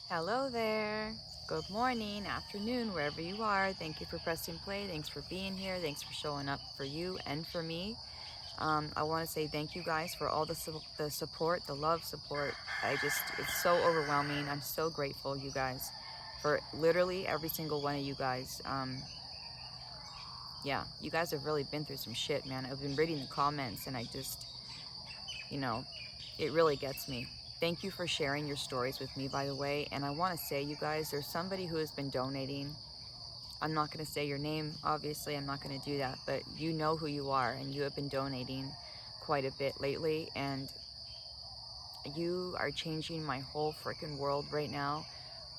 Hello there. Good morning, afternoon, wherever you are. Thank you for pressing play. Thanks for being here. Thanks for showing up for you and for me. I want to say thank you guys for all the support, the love support. It's so overwhelming. I'm so grateful, you guys, for literally every single one of you guys. Yeah, you guys have really been through some shit, man. I've been reading the comments and you know, it really gets me. Thank you for sharing your stories with me, by the way. And I want to say, you guys, there's somebody who has been donating. I'm not going to say your name, obviously, I'm not going to do that, but you know who you are, and you have been donating quite a bit lately, and you are changing my whole freaking world right now.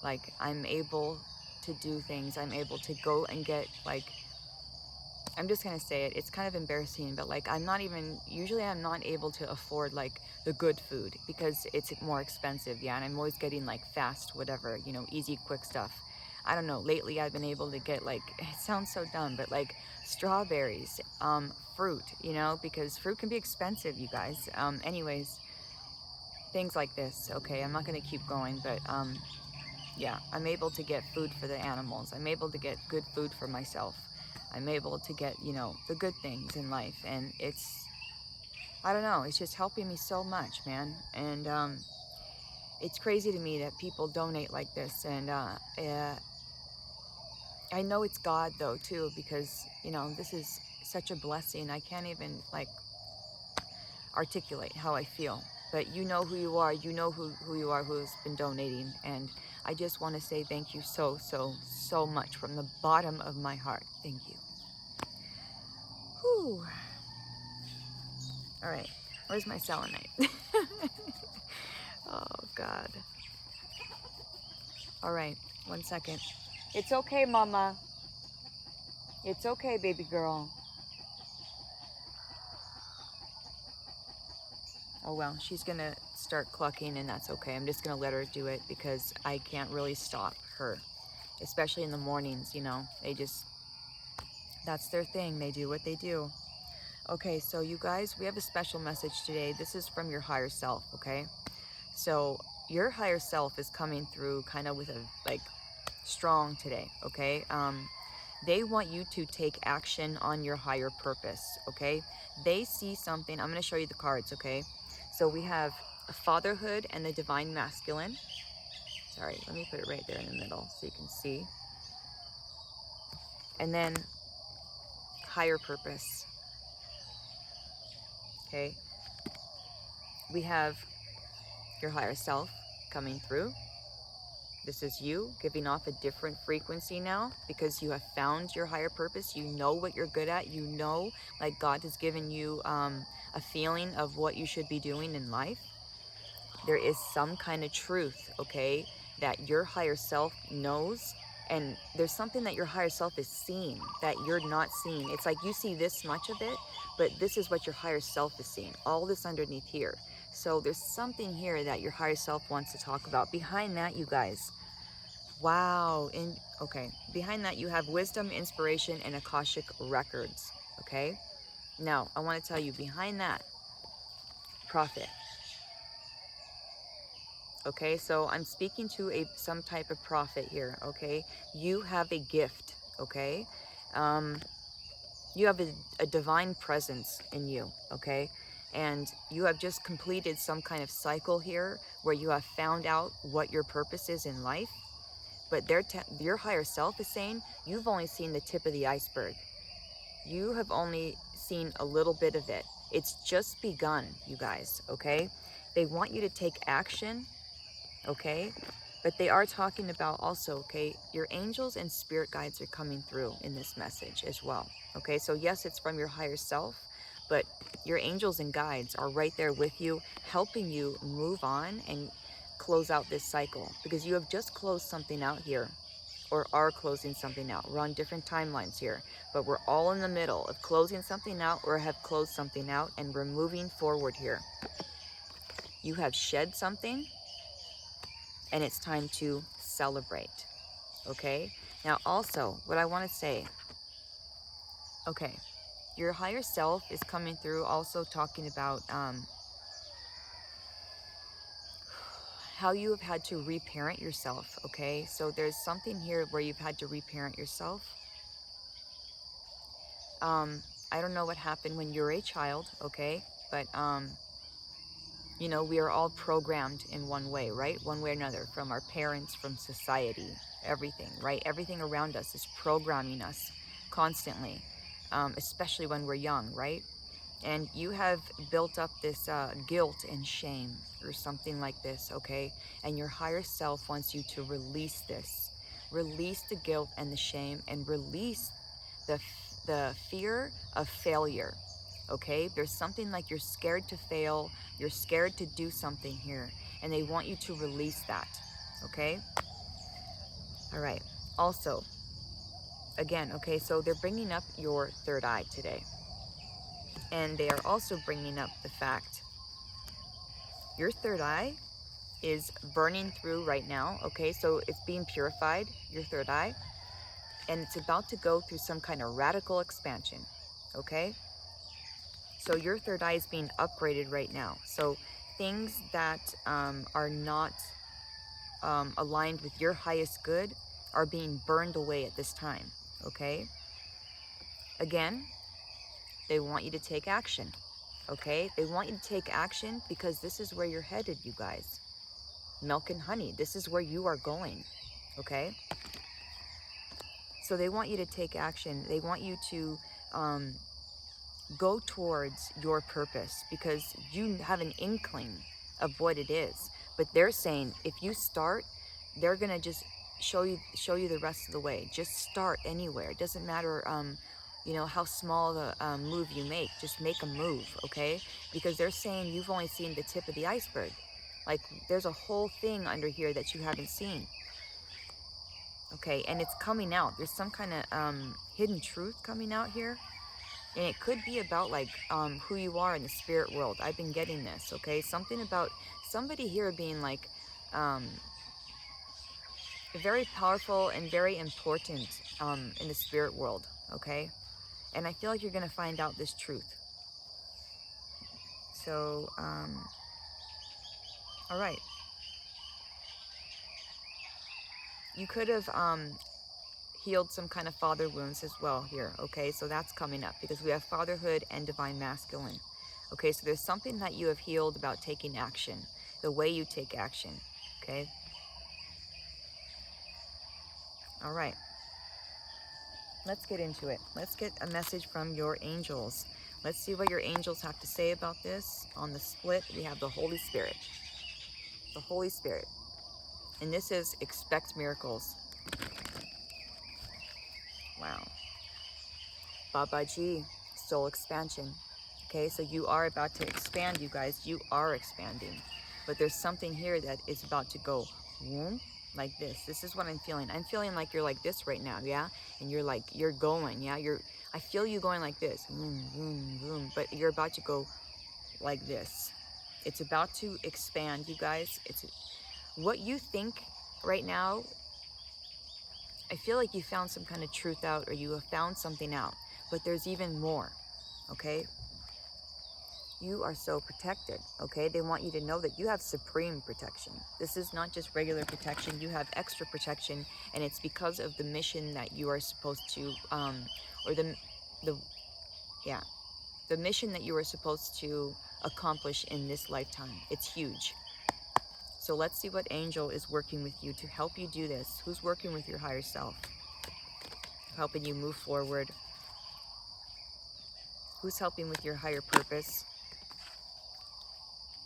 Like, I'm able to do things. I'm able to go and get, like, I'm just gonna say it, it's kind of embarrassing, but like usually I'm not able to afford like the good food because it's more expensive, yeah, and I'm always getting like fast, whatever, easy, quick stuff. I don't know, lately I've been able to get like, it sounds so dumb, but like strawberries, fruit, because fruit can be expensive, you guys. Anyways, things like this, okay, I'm not gonna keep going, but yeah, I'm able to get food for the animals. I'm able to get good food for myself. I'm able to get, the good things in life. And I don't know, it's just helping me so much, man. And it's crazy to me that people donate like this. And I know it's God, though, too, because, this is such a blessing. I can't even, like, articulate how I feel. But you know who you are. You know who you are who's been donating. And I just want to say thank you so, so, so much from the bottom of my heart. Thank you. Whew. All right. Where's my selenite? Oh, God. All right. 1 second. It's okay, Mama. It's okay, baby girl. Oh, well, she's going to start clucking, and that's okay. I'm just going to let her do it because I can't really stop her, especially in the mornings, that's their thing. They do what they do. Okay, so you guys, we have a special message today. This is from your higher self, okay? So your higher self is coming through kind of with a, like, strong today, okay? They want you to take action on your higher purpose, okay? They see something. I'm going to show you the cards, okay? So we have fatherhood and the divine masculine. Sorry, let me put it right there in the middle so you can see. And then higher purpose, okay? We have your higher self coming through. This is you giving off a different frequency now because you have found your higher purpose. You know what you're good at. You know, like, God has given you a feeling of what you should be doing in life. There is some kind of truth, okay, that your higher self knows. And there's something that your higher self is seeing that you're not seeing. It's like you see this much of it, but this is what your higher self is seeing, all this underneath here. So there's something here that your higher self wants to talk about. Behind that, you guys, wow. And okay, behind that you have wisdom, inspiration, and Akashic records. Okay. Now I want to tell you, behind that, prophet. Okay, so I'm speaking to some type of prophet here. Okay, you have a gift. Okay, um, you have a divine presence in you. Okay, and you have just completed some kind of cycle here where you have found out what your purpose is in life. But your higher self is saying you've only seen the tip of the iceberg. You have only seen a little bit of it. It's just begun, you guys, okay? They want you to take action, okay? But they are talking about also, okay, your angels and spirit guides are coming through in this message as well, okay? So yes, it's from your higher self, but your angels and guides are right there with you, helping you move on and close out this cycle, because you have just closed something out here, or are closing something out. We're on different timelines here, but we're all in the middle of closing something out or have closed something out, and we're moving forward here. You have shed something, and it's time to celebrate, okay? Now, also, what I want to say, okay, your higher self is coming through also talking about how you have had to reparent yourself, okay? So there's something here where you've had to reparent yourself. I don't know what happened when you were a child, okay? But, you know, we are all programmed in one way, right? One way or another, from our parents, from society, everything, right? Everything around us is programming us constantly, especially when we're young, right? And you have built up this guilt and shame or something like this, okay? And your higher self wants you to release this. Release the guilt and the shame, and release the fear of failure, okay? There's something like you're scared to fail, you're scared to do something here, and they want you to release that, okay? All right. Also, again, okay, so they're bringing up your third eye today. And they are also bringing up the fact your third eye is burning through right now, okay? So it's being purified, your third eye, and it's about to go through some kind of radical expansion, okay? So your third eye is being upgraded right now. So things that are not aligned with your highest good are being burned away at this time, okay? Again, they want you to take action, okay? They want you to take action because this is where you're headed, you guys. Milk and honey, this is where you are going, okay? So they want you to take action. They want you to go towards your purpose because you have an inkling of what it is. But they're saying if you start, they're gonna just show you the rest of the way. Just start anywhere. It doesn't matter you know how small the move you make. Just make a move, okay? Because they're saying you've only seen the tip of the iceberg. Like there's a whole thing under here that you haven't seen. Okay, and it's coming out. There's some kind of hidden truth coming out here. And it could be about like who you are in the spirit world. I've been getting this, okay? Something about somebody here being like very powerful and very important in the spirit world, okay? And I feel like you're going to find out this truth. So, all right. You could have healed some kind of father wounds as well here, okay? So that's coming up because we have fatherhood and divine masculine. Okay, so there's something that you have healed about taking action, the way you take action, okay? All right. Let's get into it. Let's get a message from your angels. Let's see what your angels have to say about this. On the split, we have the Holy Spirit. The Holy Spirit. And this is expect miracles. Wow. Babaji, soul expansion. Okay, so you are about to expand, you guys. You are expanding. But there's something here that is about to go whoom, like this. This is what I'm feeling. I'm feeling like you're like this right now, yeah? And you're like, you're going, yeah? I feel you going like this, boom, boom, boom. But you're about to go like this. It's about to expand, you guys. It's what you think right now. I feel like you found some kind of truth out, or you have found something out. But there's even more, okay? You are so protected, okay? They want you to know that you have supreme protection. This is not just regular protection. You have extra protection, and it's because of the mission that you are supposed to, or the mission that you are supposed to accomplish in this lifetime. It's huge. So let's see what angel is working with you to help you do this. Who's working with your higher self? Helping you move forward. Who's helping with your higher purpose?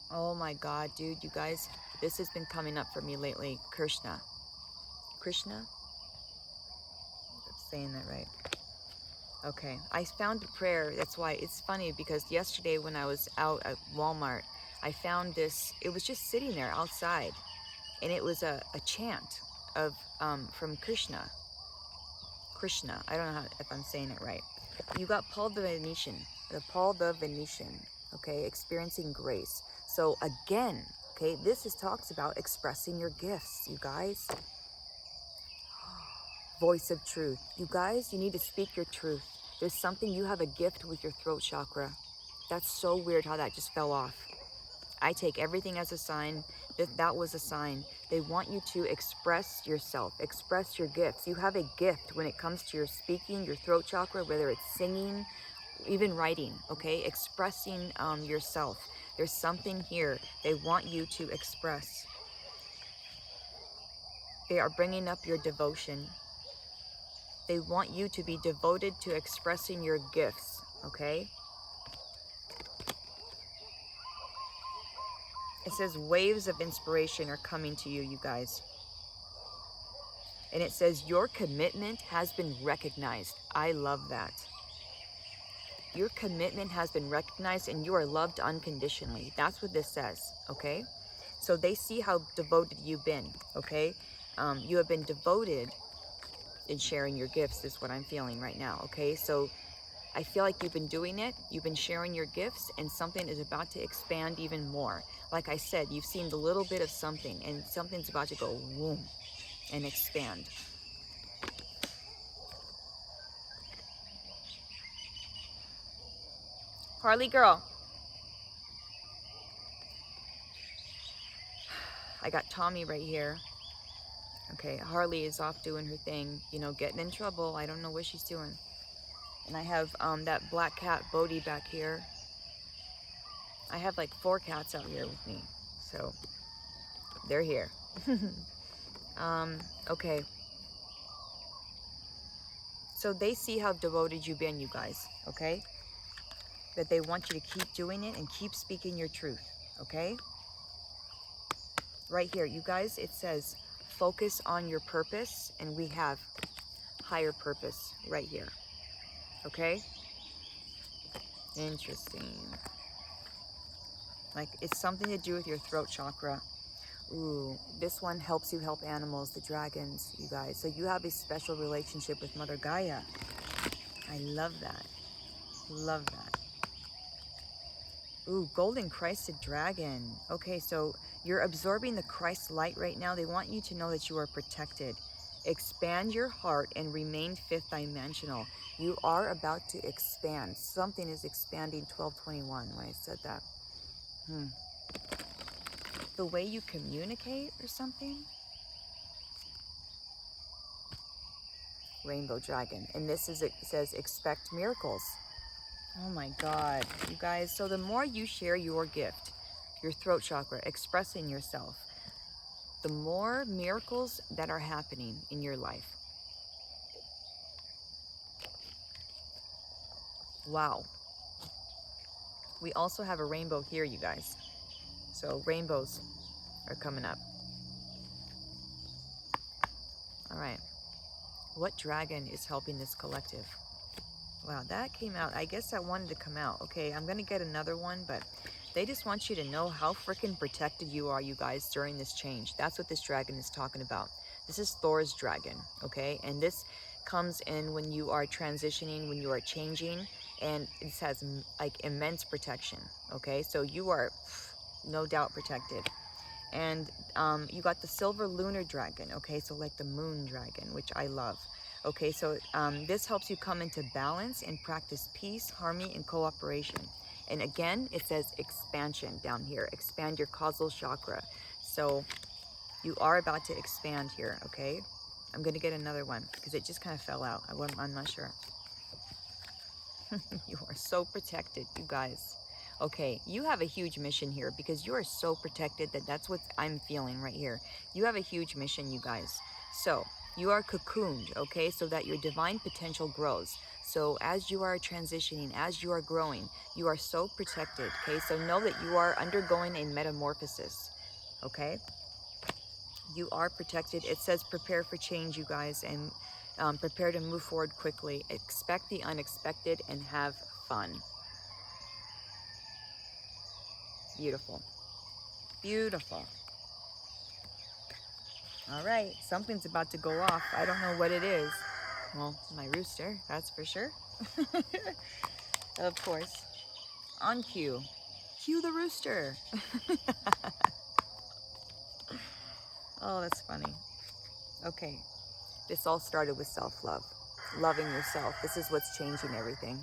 Oh my God, dude, you guys, this has been coming up for me lately. Krishna. Krishna? I'm saying that right. Okay, I found a prayer. That's why it's funny because yesterday when I was out at Walmart, I found this. It was just sitting there outside, and it was a chant of from Krishna. Krishna. I don't know if I'm saying it right. You got Paul the Venetian. Paul the Venetian. Okay, experiencing grace. So again, okay, this talks about expressing your gifts, you guys. Voice of truth. You guys, you need to speak your truth. There's something, you have a gift with your throat chakra. That's so weird how that just fell off. I take everything as a sign. That was a sign. They want you to express yourself, express your gifts. You have a gift when it comes to your speaking, your throat chakra, whether it's singing, even writing, okay? Expressing yourself. There's something here they want you to express. They are bringing up your devotion. They want you to be devoted to expressing your gifts, okay? It says waves of inspiration are coming to you, you guys. And it says your commitment has been recognized. I love that. Your commitment has been recognized and you are loved unconditionally. That's what this says, okay? So they see how devoted you've been, okay? You have been devoted in sharing your gifts is what I'm feeling right now, okay? So I feel like you've been doing it, you've been sharing your gifts, and something is about to expand even more. Like I said, you've seen the little bit of something, and something's about to go boom and expand. Harley girl. I got Tommy right here. Okay, Harley is off doing her thing, you know, getting in trouble. I don't know what she's doing. And I have that black cat, Bodhi, back here. I have like 4 cats out here with me. So, they're here. Okay. So they see how devoted you've been, you guys, okay? That they want you to keep doing it and keep speaking your truth, okay? Right here, you guys, it says, focus on your purpose, and we have higher purpose right here, okay? Interesting. Like, it's something to do with your throat chakra. Ooh, this one helps you help animals, the dragons, you guys. So you have a special relationship with Mother Gaia. I love that. Love that. Ooh, golden Christed dragon. Okay, so you're absorbing the Christ light right now. They want you to know that you are protected. Expand your heart and remain 5th dimensional. You are about to expand. Something is expanding 1221 when I said that. The way you communicate or something? Rainbow dragon. And this is, it says, expect miracles. Oh my God, you guys. So the more you share your gift, your throat chakra, expressing yourself, the more miracles that are happening in your life. Wow. We also have a rainbow here, you guys. So rainbows are coming up. All right. What dragon is helping this collective? Wow, that came out. I guess that wanted to come out. Okay, I'm going to get another one, but they just want you to know how freaking protected you are, you guys, during this change. That's what this dragon is talking about. This is Thor's dragon, okay? And this comes in when you are transitioning, when you are changing, and it has like immense protection, okay? So you are no doubt protected. And you got the silver lunar dragon, okay? So like the moon dragon, which I love. Okay, so this helps you come into balance and practice peace, harmony, and cooperation. And again, it says expansion down here. Expand your causal chakra. So you are about to expand here, okay? I'm going to get another one because it just kind of fell out. I'm not sure. You are so protected, you guys. Okay, you have a huge mission here because you are so protected that's what I'm feeling right here. You have a huge mission, you guys. So you are cocooned, okay, so that your divine potential grows. So as you are transitioning, as you are growing, you are so protected, okay? So know that you are undergoing a metamorphosis, okay? You are protected. It says prepare for change, you guys, and prepare to move forward quickly. Expect the unexpected and have fun. Beautiful. Beautiful. All right, something's about to go off. I don't know what it is. Well, my rooster, that's for sure. Of course. On cue. Cue the rooster. Oh, that's funny. Okay, this all started with self-love. Loving yourself. This is what's changing everything.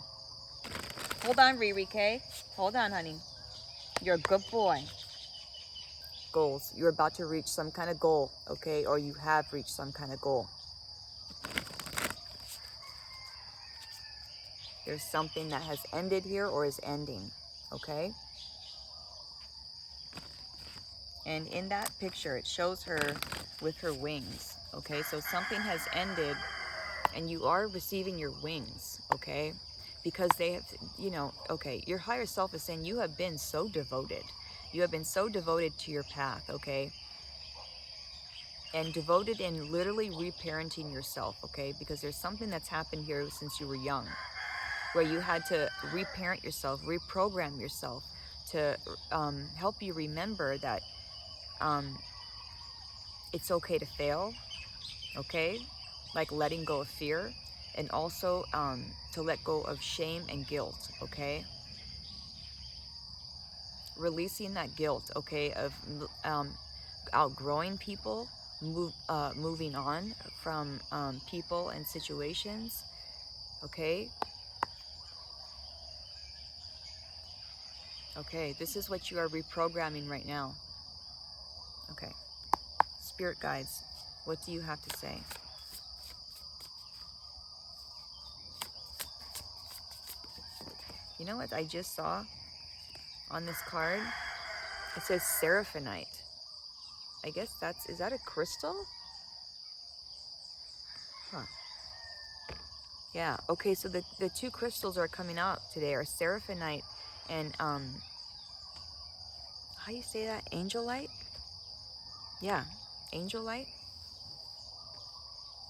Hold on, Riri K. Hold on, honey. You're a good boy. Goals. You're about to reach some kind of goal, okay? Or you have reached some kind of goal. There's something that has ended here or is ending, okay? And in that picture, it shows her with her wings, okay? So something has ended and you are receiving your wings, okay? Because they have, you know, okay, your higher self is saying you have been so devoted. You have been so devoted to your path, okay? And devoted in literally reparenting yourself, okay? Because there's something that's happened here since you were young, where you had to reparent yourself, reprogram yourself to help you remember that it's okay to fail, okay? Like letting go of fear, and also to let go of shame and guilt, okay? Releasing that guilt, okay, of outgrowing people, moving on from people and situations, okay? Okay, this is what you are reprogramming right now. Okay. Spirit guides, what do you have to say? You know what I just saw on this card? It says Seraphonite. I guess is that a crystal? Huh. Yeah, okay, so the two crystals are coming out today are Seraphonite and, how you say that? Angelite? Yeah, Angelite.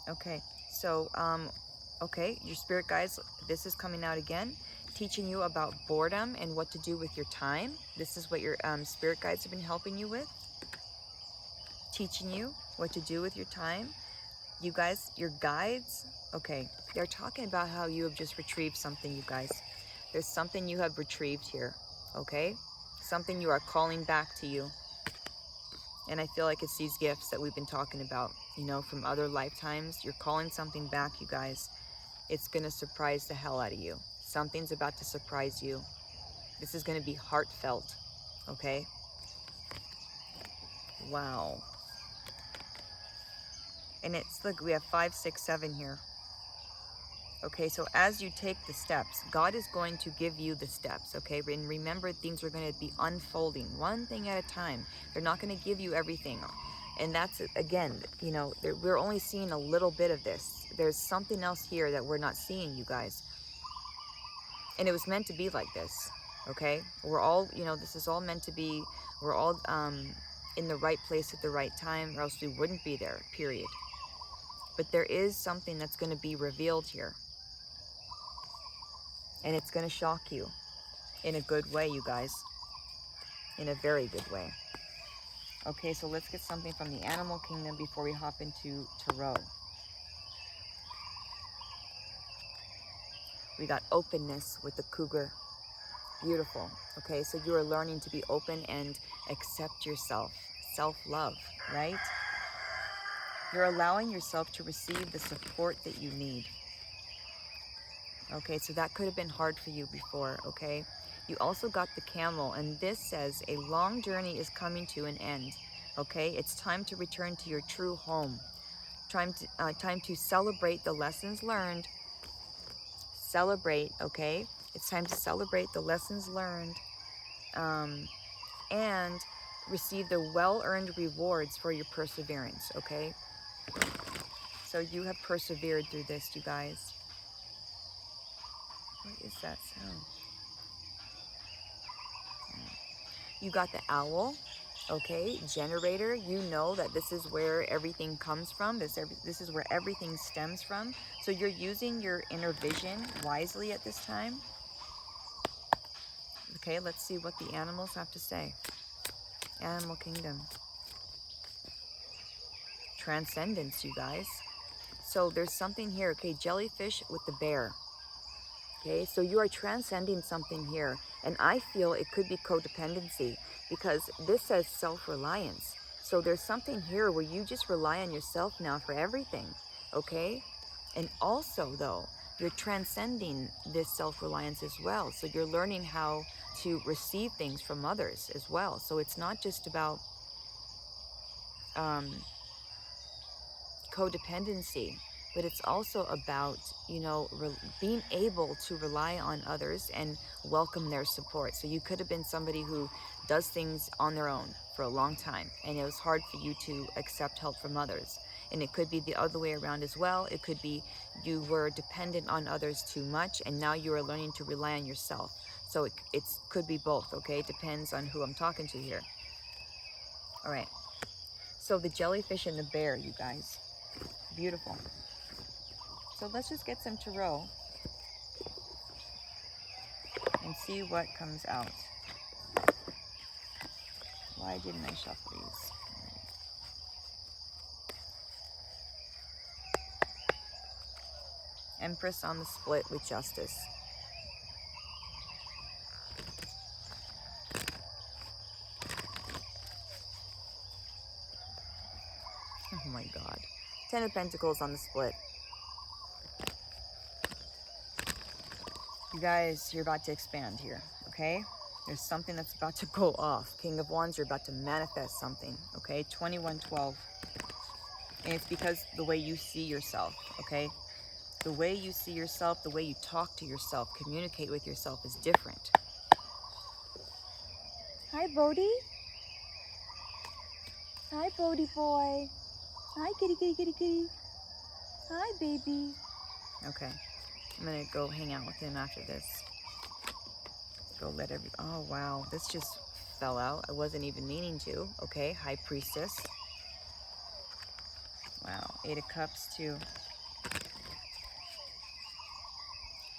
Okay, so, okay, your spirit guides, this is coming out again, teaching you about boredom and what to do with your time. This is what your spirit guides have been helping you with. Teaching you what to do with your time. You guys, your guides, okay, they're talking about how you have just retrieved something, you guys. There's something you have retrieved here, okay? Something you are calling back to you. And I feel like it's these gifts that we've been talking about, you know, from other lifetimes. You're calling something back, you guys. It's going to surprise the hell out of you. Something's about to surprise you. This is going to be heartfelt, okay? Wow. And it's, look, we have 5, 6, 7 here. Okay, so as you take the steps, God is going to give you the steps, okay? And remember, things are going to be unfolding one thing at a time. They're not going to give you everything. And that's, again, you know, we're only seeing a little bit of this. There's something else here that we're not seeing, you guys. And it was meant to be like this, okay? We're all, you know, this is all meant to be, we're all in the right place at the right time, or else we wouldn't be there, period. But there is something that's going to be revealed here. And it's going to shock you in a good way, you guys. In a very good way. Okay, so let's get something from the animal kingdom before we hop into tarot. We got openness with the cougar. Beautiful. Okay, so you are learning to be open and accept yourself. Self-love, right? You're allowing yourself to receive the support that you need. Okay, so that could have been hard for you before, okay? You also got the camel, and this says a long journey is coming to an end, okay? It's time to return to your true home. Time to celebrate the lessons learned. Celebrate, okay? It's time to celebrate the lessons learned and receive the well-earned rewards for your perseverance, okay? So you have persevered through this, you guys. What is that sound? You got the owl, okay? Generator, you know that this is where everything comes from. This is where everything stems from. So you're using your inner vision wisely at this time. Okay, let's see what the animals have to say. Animal kingdom. Transcendence, you guys. So there's something here, okay? Jellyfish with the bear. Okay, so you are transcending something here. And I feel it could be codependency because this says self-reliance. So there's something here where you just rely on yourself now for everything, okay? And also, though, you're transcending this self-reliance as well. So you're learning how to receive things from others as well. So it's not just about codependency, but it's also about, you know, being able to rely on others and welcome their support. So you could have been somebody who does things on their own for a long time, and it was hard for you to accept help from others. And it could be the other way around as well. It could be you were dependent on others too much, and now you are learning to rely on yourself. So it could be both, okay? It depends on who I'm talking to here. All right. So the jellyfish and the bear, you guys. Beautiful. So let's just get some tarot and see what comes out. Why didn't I shuffle these? Empress on the split with Justice. Oh my God. 10 of Pentacles on the split. You guys, you're about to expand here, okay? There's something that's about to go off. King of Wands, you're about to manifest something, okay? 2112. And it's because the way you see yourself, okay? The way you see yourself, the way you talk to yourself, communicate with yourself is different. Hi, Bodhi. Hi, Bodhi boy. Hi, kitty, kitty, kitty, kitty. Hi, baby. Okay. I'm gonna go hang out with him after this. Go let oh wow, this just fell out. I wasn't even meaning to. Okay, High Priestess. Wow, 8 of Cups too.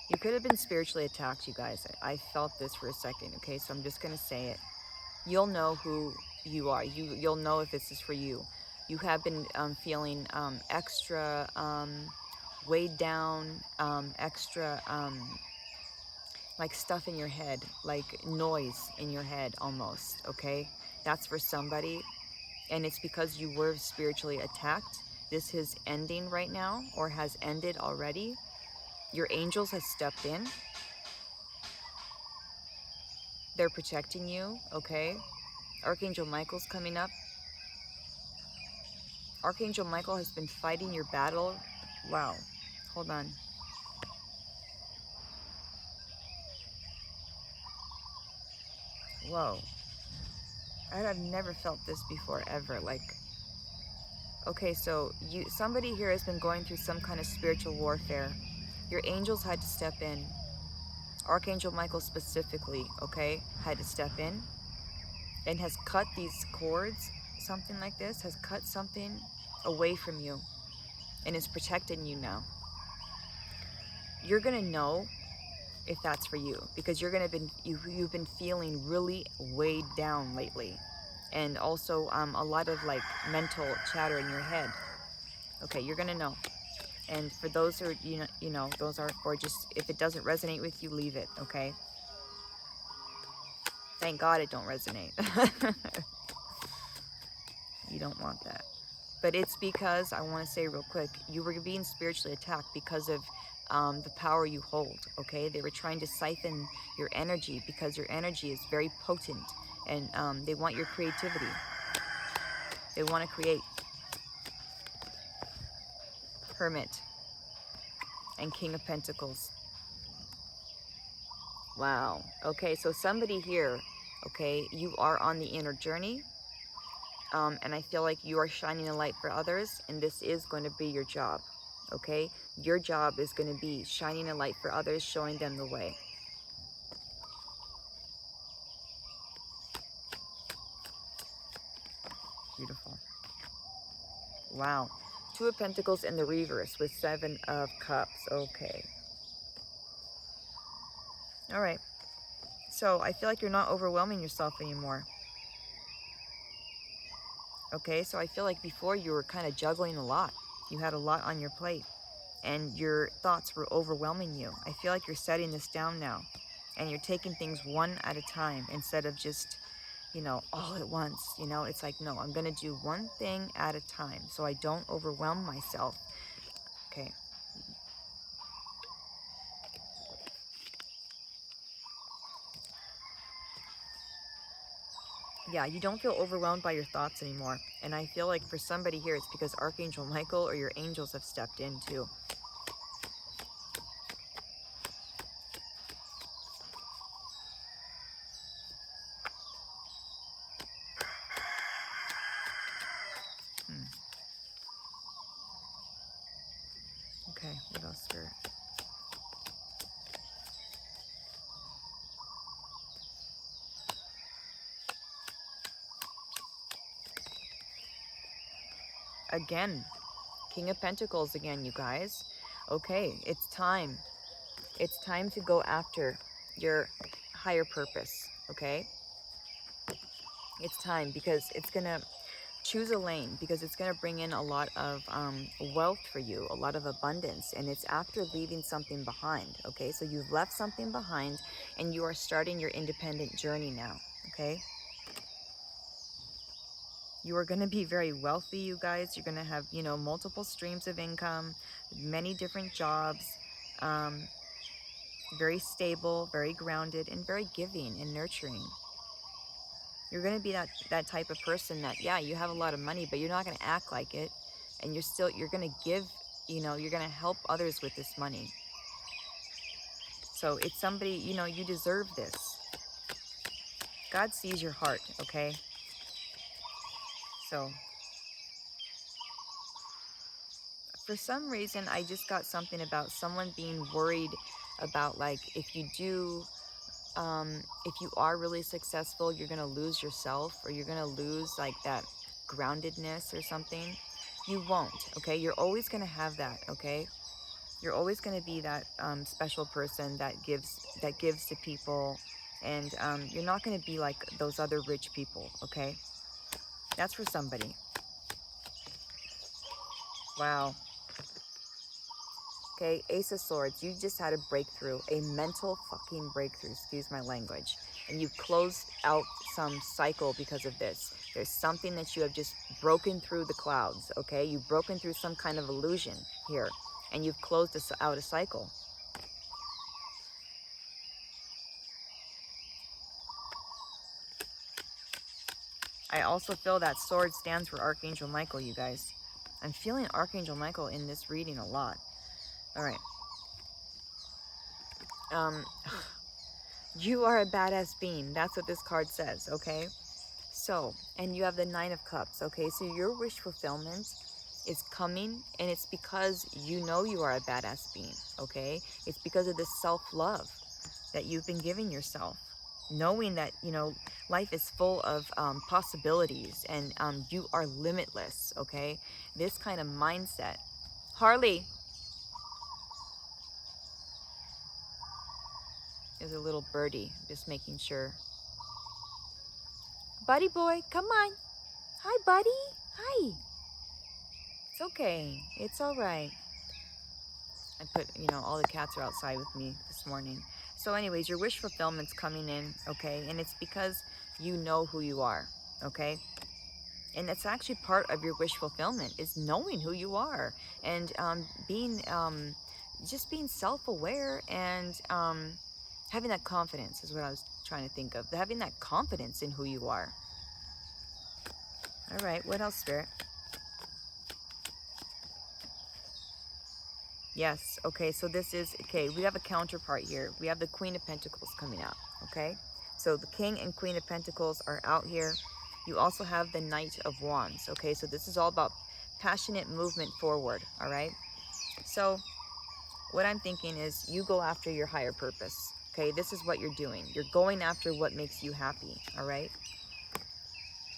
You could have been spiritually attacked, you guys. I felt this for a second, okay? So I'm just gonna say it. You'll know who you are. You'll know if this is for you. You have been feeling extra weighed down, extra like stuff in your head, like noise in your head almost, okay? That's for somebody, and it's because you were spiritually attacked. This is ending right now, or has ended already. Your angels have stepped in. They're protecting you, okay? Archangel Michael's coming up. Archangel Michael has been fighting your battle. Wow, hold on. Whoa. I've never felt this before, ever. Like, okay, so somebody here has been going through some kind of spiritual warfare. Your angels had to step in. Archangel Michael specifically, okay, had to step in and has cut these cords, something like this, has cut something away from you and is protecting you now. You're gonna know if that's for you, because you've been feeling really weighed down lately, and also a lot of like mental chatter in your head. Okay, you're gonna know. And for those who are, you know, those are for just, if it doesn't resonate with you, leave it, okay? Thank God it don't resonate. You don't want that. But it's because, I want to say real quick, you were being spiritually attacked because of the power you hold, okay? They were trying to siphon your energy because your energy is very potent, and they want your creativity. They want to create. Hermit and King of Pentacles. Wow. Okay, so somebody here, okay, you are on the inner journey, and I feel like you are shining a light for others, and this is going to be your job, okay? Your job is going to be shining a light for others, showing them the way. Beautiful. Wow. 2 of Pentacles in the reverse with 7 of Cups. Okay. All right. So I feel like you're not overwhelming yourself anymore. Okay, so I feel like before you were kind of juggling a lot. You had a lot on your plate, and your thoughts were overwhelming you. I feel like you're setting this down now, and you're taking things one at a time instead of just, you know, all at once. You know, it's like, no, I'm going to do one thing at a time so I don't overwhelm myself. Okay. Yeah, you don't feel overwhelmed by your thoughts anymore. And I feel like for somebody here, it's because Archangel Michael or your angels have stepped in too. Okay, what else, Spirit? Again, King of Pentacles again, you guys. Okay, it's time. It's time to go after your higher purpose, okay? It's time because it's going to choose a lane because it's going to bring in a lot of wealth for you, a lot of abundance, and it's after leaving something behind, okay? So you've left something behind and you are starting your independent journey now, okay? You are going to be very wealthy, you guys. You're going to have, you know, multiple streams of income, many different jobs, very stable, very grounded, and very giving and nurturing. You're going to be that type of person that, yeah, you have a lot of money, but you're not going to act like it. And you're going to give, you know, you're going to help others with this money. So it's somebody, you know, you deserve this. God sees your heart, okay? So for some reason, I just got something about someone being worried about, like, if you are really successful, you're going to lose yourself, or you're going to lose like that groundedness or something. You won't, okay? You're always going to have that, okay? You're always going to be that special person that gives to people, and you're not going to be like those other rich people, okay? That's for somebody. Wow. Okay, Ace of Swords, you just had a breakthrough, a mental fucking breakthrough, excuse my language. And you closed out some cycle because of this. There's something that you have just broken through the clouds, okay? You've broken through some kind of illusion here, and you've closed out a cycle. I also feel that sword stands for Archangel Michael, you guys. I'm feeling Archangel Michael in this reading a lot. All right. You are a badass being. That's what this card says, okay? So, and you have the Nine of Cups, okay? So your wish fulfillment is coming, and it's because you know you are a badass being, okay? It's because of the self-love that you've been giving yourself, knowing that, you know, life is full of possibilities, and you are limitless, okay? This kind of mindset. Harley is a little birdie, just making sure. Buddy boy, come on. Hi, buddy. Hi. It's okay. It's all right. I put, you know, all the cats are outside with me this morning. So anyways, your wish fulfillment's coming in, okay? And it's because you know who you are, okay? And that's actually part of your wish fulfillment, is knowing who you are, and just being self-aware, and having that confidence is what I was trying to think of. Having that confidence in who you are. All right, what else, Spirit? Yes, okay, so this is, okay, we have a counterpart here. We have the Queen of Pentacles coming out, okay? So the King and Queen of Pentacles are out here. You also have the Knight of Wands, okay? So this is all about passionate movement forward, all right? So what I'm thinking is you go after your higher purpose, okay? This is what you're doing. You're going after what makes you happy, all right?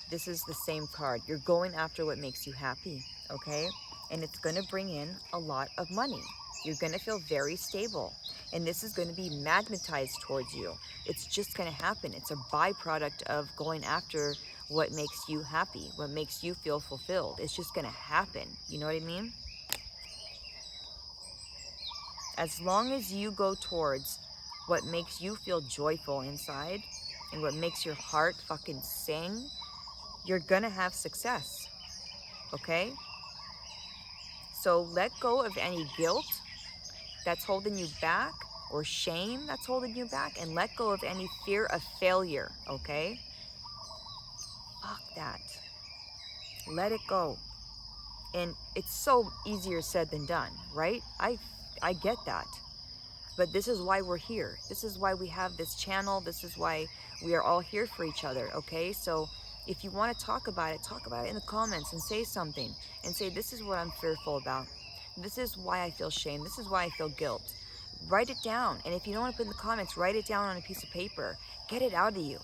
This is the same card. You're going after what makes you happy, okay? And it's going to bring in a lot of money. You're going to feel very stable. And this is going to be magnetized towards you. It's just going to happen. It's a byproduct of going after what makes you happy, what makes you feel fulfilled. It's just going to happen. You know what I mean? As long as you go towards what makes you feel joyful inside, and what makes your heart fucking sing, you're gonna have success, okay? So let go of any guilt that's holding you back, or shame that's holding you back, and let go of any fear of failure, okay? that. Let it go. And it's so easier said than done, right? I get that. But this is why we're here. This is why we have this channel. This is why we are all here for each other, okay? So if you want to talk about it in the comments and say something. And say, this is what I'm fearful about. This is why I feel shame. This is why I feel guilt. Write it down. And if you don't want to put in the comments, write it down on a piece of paper. Get it out of you.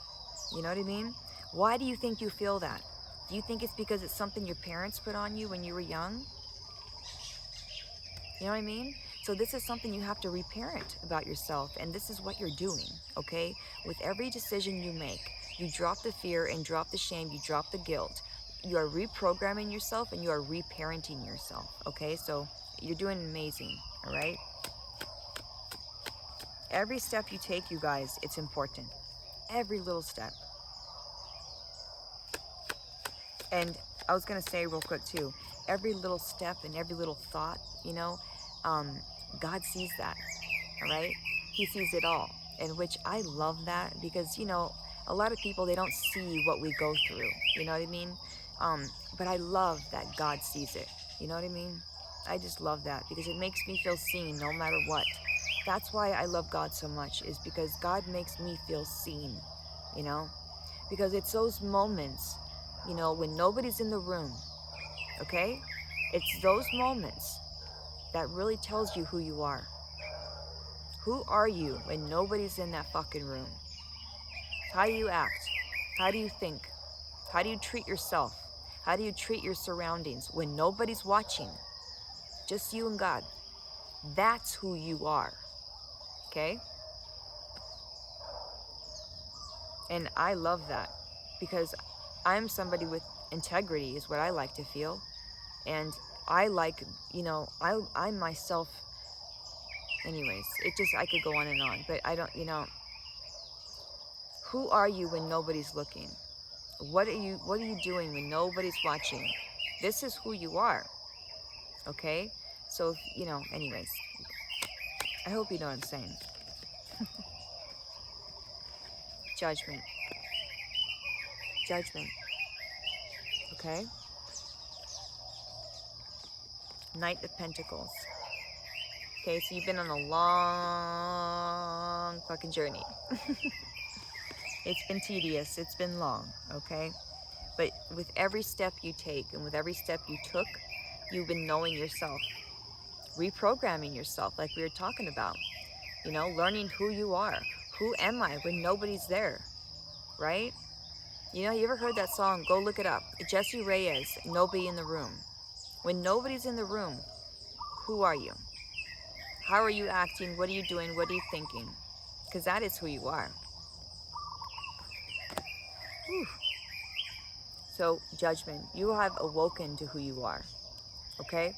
You know what I mean? Why do you think you feel that? Do you think it's because it's something your parents put on you when you were young? You know what I mean? So this is something you have to reparent about yourself, and this is what you're doing, okay? With every decision you make, you drop the fear and drop the shame, you drop the guilt. You are reprogramming yourself and you are reparenting yourself, okay? So you're doing amazing, all right? Every step you take, you guys, it's important. Every little step. And I was going to say real quick too, every little step and every little thought, you know, God sees that, all right? He sees it all, in which I love that because, you know, a lot of people, they don't see what we go through, you know what I mean? But I love that God sees it, you know what I mean? I just love that because it makes me feel seen no matter what. That's why I love God so much, is because God makes me feel seen, you know? Because it's those moments, you know, when nobody's in the room, okay? It's those moments that really tells you who you are. Who are you when nobody's in that fucking room? How do you act? How do you think? How do you treat yourself? How do you treat your surroundings when nobody's watching? Just you and God. That's who you are, okay? And I love that because I'm somebody with integrity is what I like to feel. And I like, you know, I myself, anyways, I could go on and on, but I don't, you know, who are you when nobody's looking? What are you doing when nobody's watching? This is who you are, okay? So, you know, anyways, I hope you know what I'm saying. Judgment. Judgment. Okay? Knight of Pentacles. Okay, so you've been on a long fucking journey. It's been tedious. It's been long, okay? But with every step you take and with every step you took, you've been knowing yourself. Reprogramming yourself like we were talking about. You know, learning who you are. Who am I when nobody's there? Right? You know, you ever heard that song? Go look it up. Jessie Reyez, Nobody in the Room. When nobody's in the room, who are you? How are you acting? What are you doing? What are you thinking? Because that is who you are. Whew. So, judgment. You have awoken to who you are. Okay?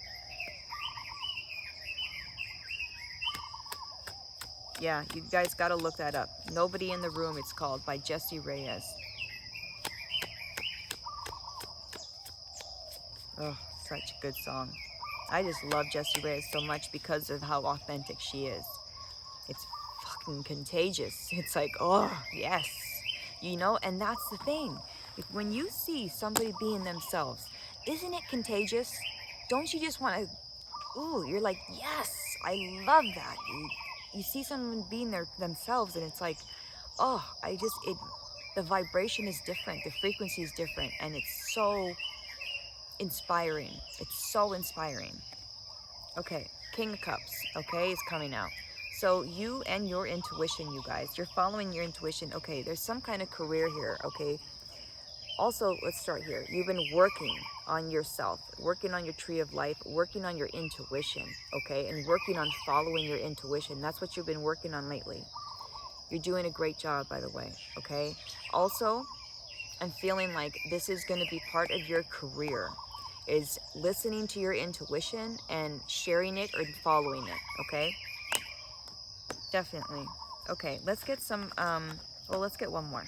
Yeah, you guys got to look that up. Nobody in the Room, it's called, by Jessie Reyez. Oh, such a good song. I just love Jessie Reyez so much because of how authentic she is. It's fucking contagious. It's like, oh, yes. You know, and that's the thing. When you see somebody being themselves, isn't it contagious? Don't you just want to, ooh, you're like, yes, I love that. You see someone being themselves and it's like, oh, the vibration is different. The frequency is different. And it's so inspiring. It's so inspiring. Okay, King of Cups, okay, is coming out. So you and your intuition, you guys, you're following your intuition. Okay, there's some kind of career here, okay? Also, let's start here. You've been working on yourself, working on your tree of life, working on your intuition, okay? And working on following your intuition. That's what you've been working on lately. You're doing a great job, by the way, okay? Also, I'm feeling like this is going to be part of your career, is listening to your intuition and sharing it or following it, okay? Definitely. Okay, let's get some, well, let's get one more.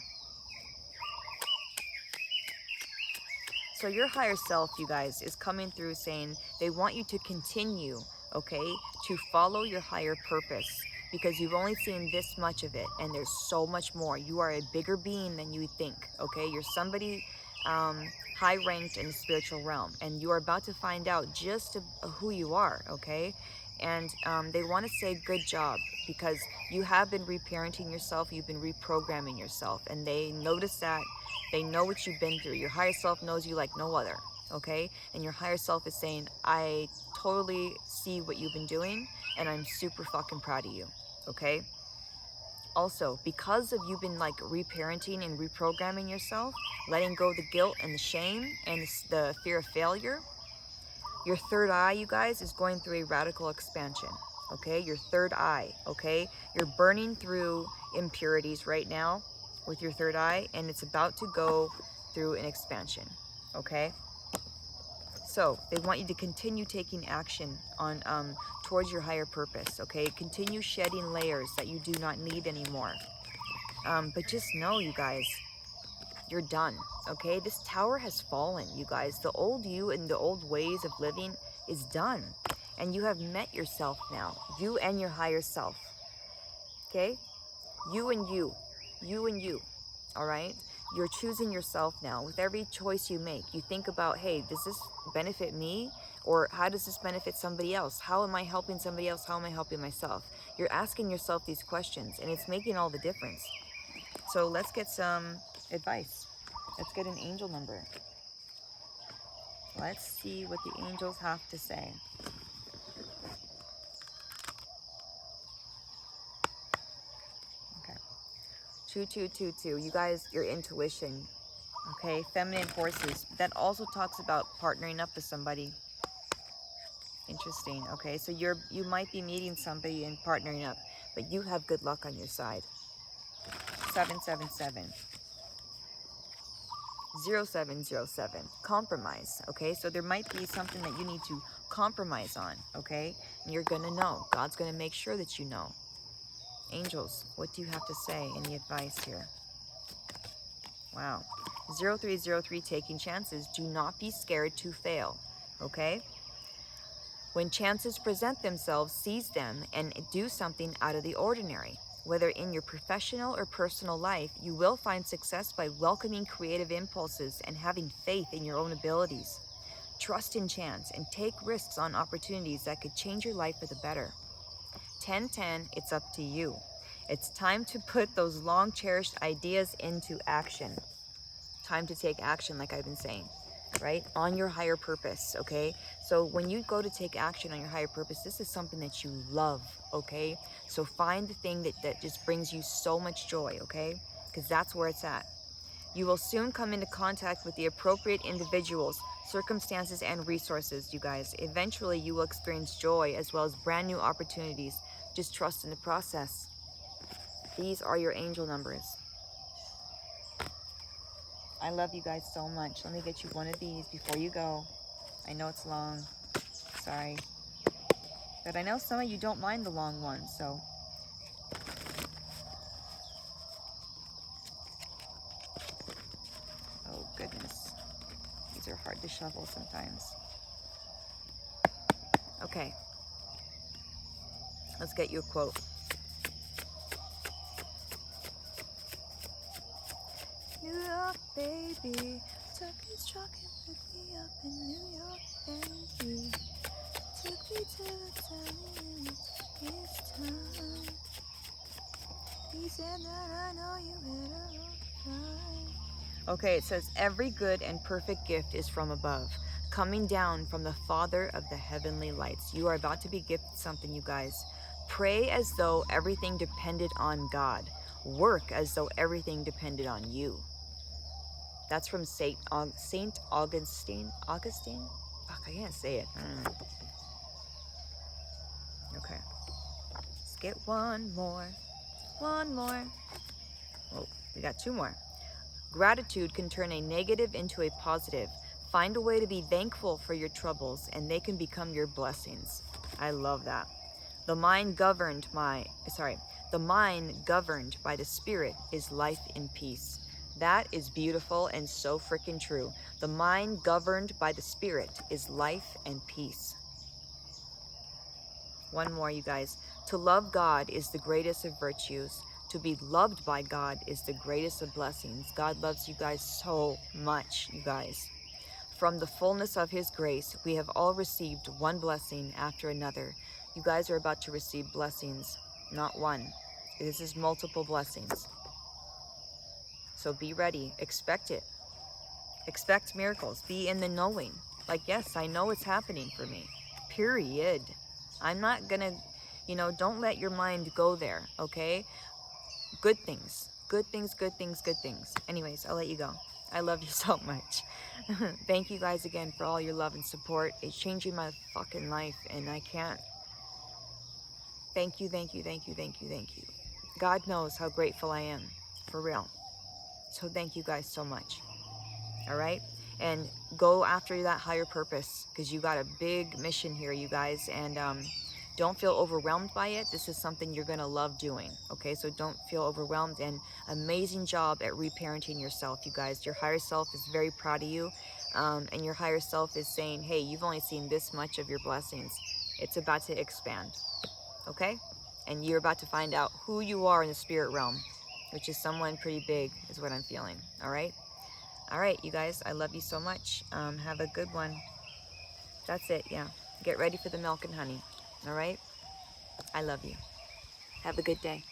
So your higher self, you guys, is coming through saying they want you to continue, okay, to follow your higher purpose because you've only seen this much of it and there's so much more. You are a bigger being than you think, okay? You're somebody high ranked in the spiritual realm, and you are about to find out just who you are, okay? And they want to say good job, because you have been reparenting yourself, you've been reprogramming yourself, and they notice that. They know what you've been through. Your higher self knows you like no other, okay? And your higher self is saying, I totally see what you've been doing, and I'm super fucking proud of you, okay? Also, because of you've been like reparenting and reprogramming yourself, letting go of the guilt and the shame and the fear of failure, your third eye, you guys, is going through a radical expansion, okay? Your third eye, okay? You're burning through impurities right now with your third eye, and it's about to go through an expansion, okay? So they want you to continue taking action on towards your higher purpose, okay? Continue shedding layers that you do not need anymore. But just know, you guys, you're done, okay? This tower has fallen, you guys. The old you and the old ways of living is done. And you have met yourself now. You and your higher self, okay? You and you. You and you, all right? You're choosing yourself now. With every choice you make, you think about, hey, does this benefit me? Or how does this benefit somebody else? How am I helping somebody else? How am I helping myself? You're asking yourself these questions, and it's making all the difference. So let's get some advice. Let's get an angel number. Let's see what the angels have to say. Okay. 2222. You guys, your intuition. Okay. Feminine forces. That also talks about partnering up with somebody. Interesting. Okay. So you might be meeting somebody and partnering up, but you have good luck on your side. 777. 0707. Compromise. Okay. So there might be something that you need to compromise on. Okay. And you're going to know. God's going to make sure that you know. Angels, what do you have to say? Any advice here? Wow. 0303, taking chances. Do not be scared to fail. Okay? When chances present themselves, seize them and do something out of the ordinary. Whether in your professional or personal life, you will find success by welcoming creative impulses and having faith in your own abilities. Trust in chance and take risks on opportunities that could change your life for the better. 1010, it's up to you. It's time to put those long cherished ideas into action. Time to take action, like I've been saying, right? On your higher purpose, okay? So when you go to take action on your higher purpose, this is something that you love, okay? So find the thing that just brings you so much joy, okay? Because that's where it's at. You will soon come into contact with the appropriate individuals, circumstances, and resources, you guys. Eventually, you will experience joy as well as brand new opportunities. Just trust in the process. These are your angel numbers. I love you guys so much. Let me get you one of these before you go. I know it's long. Sorry. But I know some of you don't mind the long ones, so. Oh, goodness. These are hard to shuffle sometimes. Okay. Let's get you a quote. New York, baby. Turkey's trucking with me up in New York, baby. Took me to the town, it's time. He said that I know you better right. Okay, it says, every good and perfect gift is from above, coming down from the Father of the heavenly lights. You are about to be gifted something, you guys. Pray as though everything depended on God. Work as though everything depended on you. That's from Saint Augustine. Augustine? Fuck, I can't say it. Okay. Let's get one more. One more. Oh, we got two more. Gratitude can turn a negative into a positive. Find a way to be thankful for your troubles, and they can become your blessings. I love that. The mind governed by the Spirit is life in peace. That is beautiful and so freaking true. The mind governed by the Spirit is life and peace. One more, you guys. To love God is the greatest of virtues. To be loved by God is the greatest of blessings. God loves you guys so much, you guys. From the fullness of His grace, we have all received one blessing after another. You guys are about to receive blessings, not one. This is multiple blessings. So be ready. Expect it. Expect miracles. Be in the knowing. Like, yes, I know it's happening for me. Period. I'm not gonna, don't let your mind go there, okay? Good things. Good things, good things, good things. Anyways, I'll let you go. I love you so much. Thank you guys again for all your love and support. It's changing my fucking life, and I can't. Thank you, thank you, thank you, thank you, thank you. God knows how grateful I am. For real. So thank you guys so much. All right? And go after that higher purpose, because you got a big mission here, you guys. And don't feel overwhelmed by it. This is something you're going to love doing. Okay? So don't feel overwhelmed. And amazing job at reparenting yourself, you guys. Your higher self is very proud of you. And your higher self is saying, hey, you've only seen this much of your blessings. It's about to expand. Okay? And you're about to find out who you are in the spirit realm, which is someone pretty big, is what I'm feeling. All right? All right, you guys, I love you so much. Have a good one. That's it, yeah. Get ready for the milk and honey. All right? I love you. Have a good day.